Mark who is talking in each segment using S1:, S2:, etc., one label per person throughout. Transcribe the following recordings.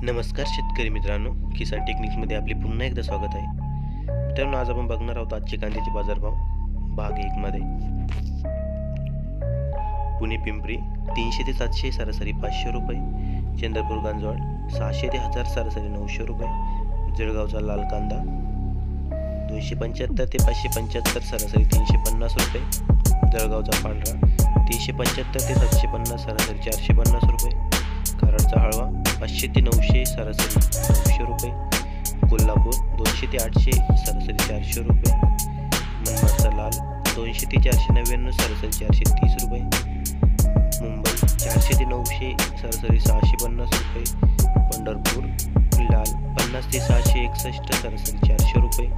S1: नमस्कार शेतकरी मित्रांनो, किसान टेक्निक्समध्ये आपले पुन्हा एकदा स्वागत आहे. मित्रांनो, आज आपण बघणार आहोत आजचे कांद्याचे बाजारभाव भाग 1 मध्ये. पुणे पिंपरी 300 ते 700 सरासरी 500 रुपये, चंद्रपूर गांजवाड 600 ते 1000 सरासरी 900 रुपये, जळगावचा लाल कांदा 275 ते 575 सरासरी 350 रुपये, जळगावचा पांढरा 375 ते 750 सरासरी 450 रुपये, कराडचा हळवा 500 ते 900 सरासरी 900 रुपये, कोल्हापूर 200 ते 800 सरासरी 400 रुपये, मनमाडचा लाल 200 ते 499 सरासरी 430 रुपये, मुंबई 400 ते 900 सरासरी 650 रुपये, पंढरपूर लाल 50 ते 661 सरासरी 400 रुपये,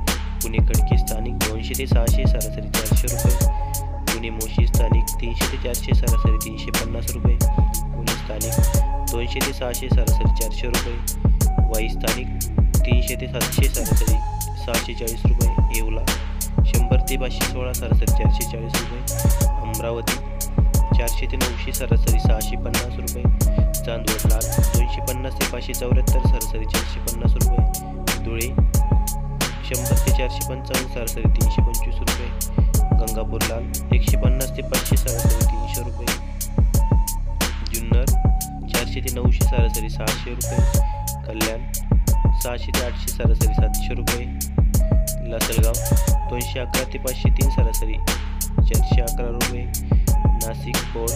S1: पुणे खडकी स्थानिक 200 ते 600 सरासरी 400 रुपये, पुणे मोशी स्थानिक 300 ते 400 सरासरी 350 रुपये, पुणे स्थानिक 200 ते 600 सरासरी 400 रुपये, वाई स्थानिक 300 ते 700 सरासरी 640 रुपये, येवला 100 ते 516 सरासरी 440 रुपये, अमरावती 400 ते 900 सरासरी 650 रुपये, चांदवड लाल 250 ते 574 सरासरी 450 रुपये, धुळे 100 ते 455 सरासरी 325 रुपये, गंगापूर लाल 150 ते 500 सरासरी 300 रुपये, जुन्नर 400 ते 900 सरासरी 600 रुपये, कल्याण 600 ते 800 सरासरी 700 रुपये, लासलगाव 211 ते 503 सरासरी 411 रुपये, नाशिक बोड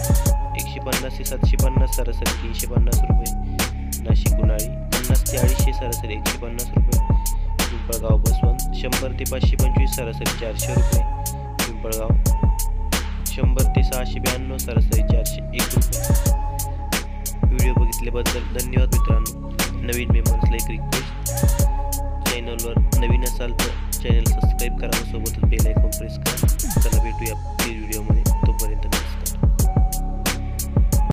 S1: 150 ते 750 सरासरी 350 रुपये, नाशिक उन्हाळी 50 ते 250 सरासरी 150 रुपये, पिंपळगाव बसवंत 100 ते 525 सरासरी 400 रुपये, पिंपळगाव 100 ते 692 सरासरी 401 रुपये. व्हिडिओ बघितल्याबद्दल धन्यवाद मित्रांनो. नवीन मेंबर्सला एक रिक्वेस्ट, चॅनलवर नवीन असाल तर चॅनल सबस्क्राईब करा व सोबतच बेल आयकॉन प्रेस करा. चला भेटूया पुढील व्हिडिओमध्ये. तोपर्यंत